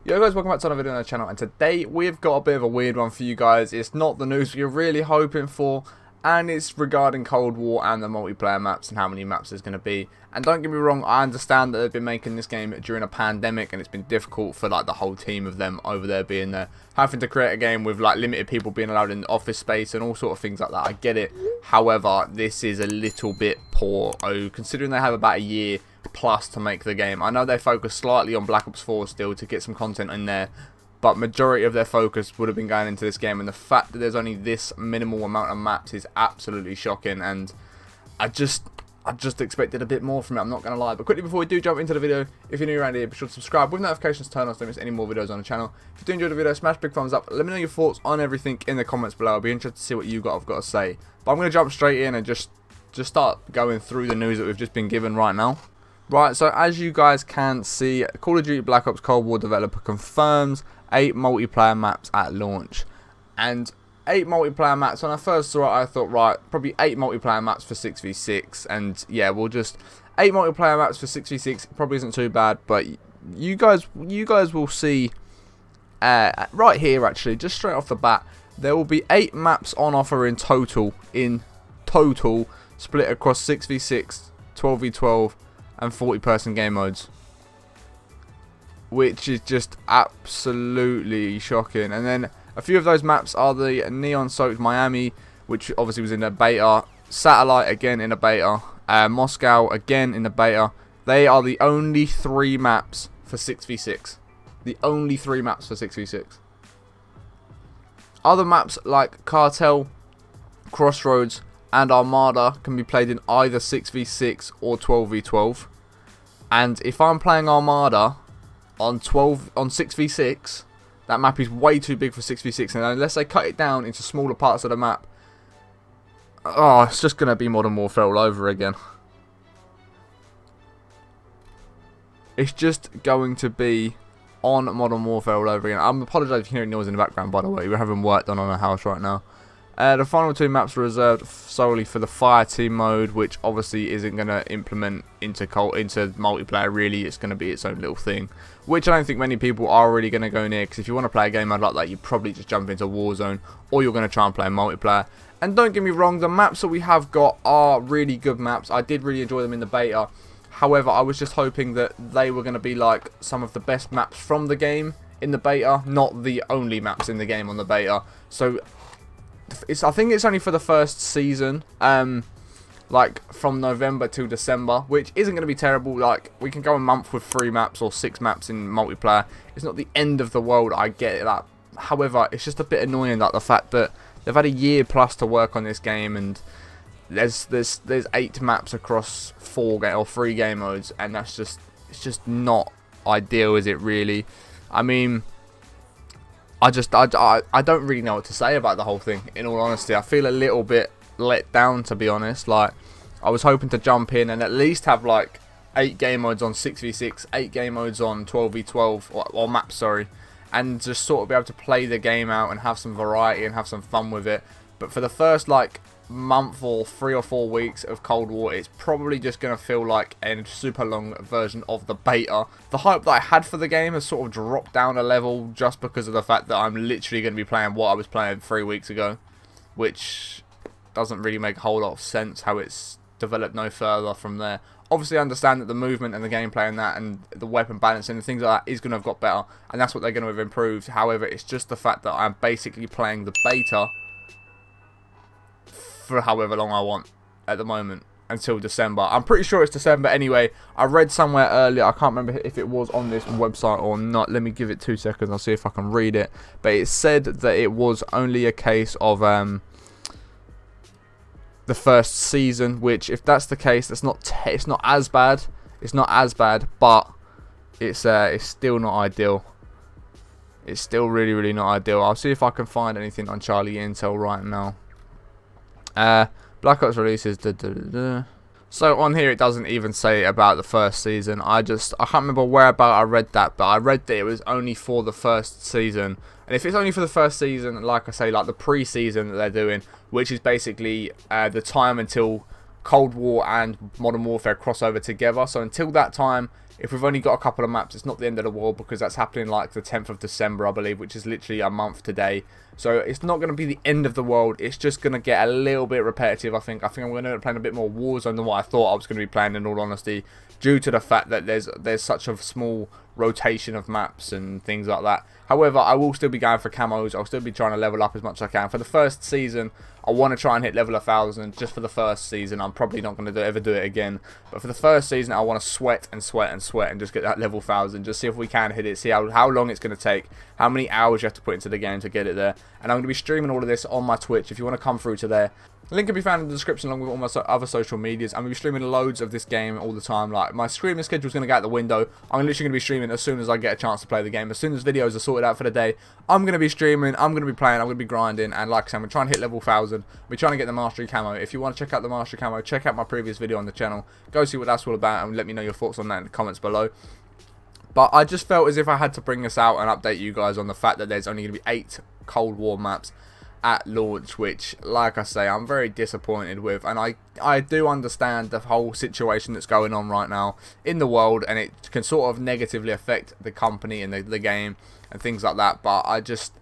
Yo guys, welcome back to another video on the channel, and today we've got a bit of a weird one for you guys. It's not the news you're really hoping for, and it's regarding Cold War and the multiplayer maps and how many maps there's going to be. And don't get me wrong, I understand that they've been making this game during a pandemic and it's been difficult for like the whole team of them over there being there, having to create a game with like limited people being allowed in the office space and all sort of things like that. I get it. However, this is a little bit poor, considering they have about a year plus to make the game. I know they focus slightly on Black Ops 4 still to get some content in there, but majority of their focus would have been going into this game, and the fact that there's only this minimal amount of maps is absolutely shocking. And I just expected a bit more from it, I'm not going to lie. But quickly before we do jump into the video, if you're new around here, be sure to subscribe with notifications turned on so you don't miss any more videos on the channel. If you do enjoy the video, smash big thumbs up, let me know your thoughts on everything in the comments below. I'll be interested to see what you have got to say. But I'm going to jump straight in and just start going through the news that we've just been given right now. Right, so as you guys can see, Call of Duty Black Ops Cold War developer confirms 8 multiplayer maps at launch. And 8 multiplayer maps, when I first saw it I thought, right, probably 8 multiplayer maps for 6v6, and yeah, we'll just 8 multiplayer maps for 6v6 probably isn't too bad, but you guys will see right here actually, just straight off the bat, there will be 8 maps on offer in total, split across 6v6, 12v12 and 40-person game modes, which is just absolutely shocking. And then a few of those maps are the neon-soaked Miami, which obviously was in the beta, Satellite again in the beta, Moscow again in the beta. They are the only 3 maps for 6v6. The only 3 maps for 6v6. Other maps like Cartel, Crossroads and Armada can be played in either 6v6 or 12v12. And if I'm playing Armada on 6v6, that map is way too big for 6v6, and unless they cut it down into smaller parts of the map, oh, it's just going to be Modern Warfare all over again. It's just going to be on Modern Warfare all over again. I'm apologising if you're hearing noise in the background, by the way. We're having work done on our house right now. The final 2 maps are reserved solely for the fire team mode, which obviously isn't going to implement into multiplayer really. It's going to be its own little thing, which I don't think many people are really going to go near, because if you want to play a game mode like that, you probably just jump into Warzone, or you're going to try and play multiplayer. And don't get me wrong, the maps that we have got are really good maps. I did really enjoy them in the beta. However, I was just hoping that they were going to be like some of the best maps from the game in the beta, not the only maps in the game on the beta. So I think it's only for the first season, like from November to December, which isn't going to be terrible. Like, we can go a month with 3 maps or 6 maps in multiplayer. It's not the end of the world, I get that. However, it's just a bit annoying, like the fact that they've had a year plus to work on this game, and there's 8 maps across 3 game modes, and it's just not ideal, is it really? I mean, I don't really know what to say about the whole thing, in all honesty. I feel a little bit let down, to be honest. Like, I was hoping to jump in and at least have like 8 game modes on 6v6, 8 game modes on 12v12, or maps, sorry, and just sort of be able to play the game out and have some variety and have some fun with it. But for the first like month or 3 or 4 weeks of Cold War, it's probably just going to feel like a super long version of the beta. The hype that I had for the game has sort of dropped down a level just because of the fact that I'm literally going to be playing what I was playing 3 weeks ago, which doesn't really make a whole lot of sense how it's developed no further from there. Obviously I understand that the movement and the gameplay and that and the weapon balancing and things like that is going to have got better, and that's what they're going to have improved. However, it's just the fact that I'm basically playing the beta for however long I want at the moment, until December. I'm pretty sure it's December anyway. I read somewhere earlier, I can't remember if it was on this website or not. Let me give it 2 seconds, I'll see if I can read it. But it said that it was only a case of the first season, which if that's the case, it's not as bad. It's not as bad, but it's still not ideal. It's still really not ideal. I'll see if I can find anything on Charlie Intel right now. Black Ops releases. So on here it doesn't even say about the first season. I can't remember whereabout I read that, but I read that it was only for the first season. And if it's only for the first season, like I say, like the pre-season that they're doing, which is basically the time until Cold War and Modern Warfare cross over together. So until that time, if we've only got a couple of maps, it's not the end of the world, because that's happening like the 10th of December, I believe, which is literally a month today. So it's not going to be the end of the world. It's just going to get a little bit repetitive, I think. I think I'm going to end up playing a bit more Warzone than what I thought I was going to be playing, in all honesty, due to the fact that there's such a small rotation of maps and things like that. However, I will still be going for camos. I'll still be trying to level up as much as I can. For the first season, I want to try and hit level 1000 just for the first season. I'm probably not going to ever do it again. But for the first season, I want to sweat and sweat and sweat and just get that level 1000. Just see if we can hit it. See how long it's going to take. How many hours you have to put into the game to get it there. And I'm going to be streaming all of this on my Twitch. If you want to come through to there, link can be found in the description along with all my other social medias. I'm going to be streaming loads of this game all the time. Like, my streaming schedule is going to go out the window. I'm literally going to be streaming as soon as I get a chance to play the game. As soon as videos are sorted out for the day, I'm going to be streaming, I'm going to be playing, I'm going to be grinding. And like I said, I'm trying to hit level 1000. We're trying to get the mastery camo. If you want to check out the mastery camo, check out my previous video on the channel. Go see what that's all about and let me know your thoughts on that in the comments below. But I just felt as if I had to bring this out and update you guys on the fact that there's only going to be 8 Cold War maps at launch, which, like I say, I'm very disappointed with. And I do understand the whole situation that's going on right now in the world, and it can sort of negatively affect the company and the game and things like that. But I just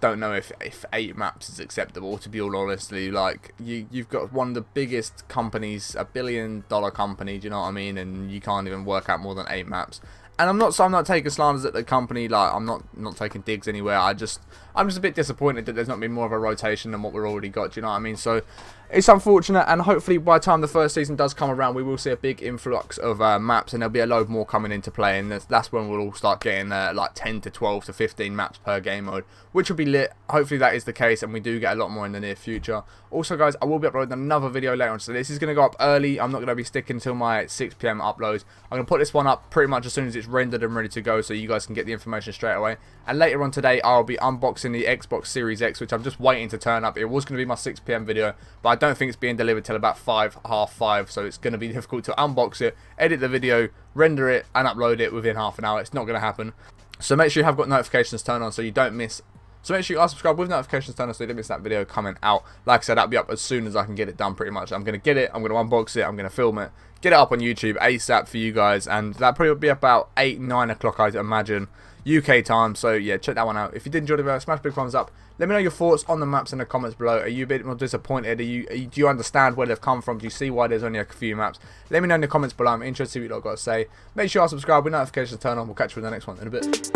don't know if 8 maps is acceptable, to be all honestly. Like, you've got one of the biggest companies, $1 billion company, do you know what I mean? And you can't even work out more than 8 maps. And I'm not taking slanders at the company, like, I'm not taking digs anywhere. I'm just a bit disappointed that there's not been more of a rotation than what we've already got, do you know what I mean? So it's unfortunate, and hopefully by the time the first season does come around, we will see a big influx of maps, and there'll be a load more coming into play, and that's when we'll all start getting like 10 to 12 to 15 maps per game mode, which will be lit. Hopefully that is the case, and we do get a lot more in the near future. Also, guys, I will be uploading another video later on, so this is going to go up early. I'm not going to be sticking until my 6 PM uploads. I'm going to put this one up pretty much as soon as it's rendered and ready to go, so you guys can get the information straight away. And later on today, I'll be unboxing the Xbox Series X, which I'm just waiting to turn up. It was going to be my 6 PM video, but I don't think it's being delivered till about half five, so it's going to be difficult to unbox it, edit the video, render it, and upload it within half an hour. It's not going to happen. So make sure you have got notifications turned on so you don't miss. So make sure you are subscribed with notifications turned on so you don't miss that video coming out. Like I said, that'll be up as soon as I can get it done, pretty much. I'm going to get it, I'm going to unbox it, I'm going to film it, get it up on YouTube ASAP for you guys, and that'll probably be about 8-9 o'clock, I imagine, UK time. So yeah, check that one out. If you did enjoy the video, smash a big thumbs up. Let me know your thoughts on the maps in the comments below. Are you a bit more disappointed? Do you understand where they've come from? Do you see why there's only a few maps? Let me know in the comments below. I'm interested in what you've got to say. Make sure you are subscribed with notifications turned on. We'll catch you in the next one in a bit.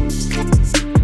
Peace.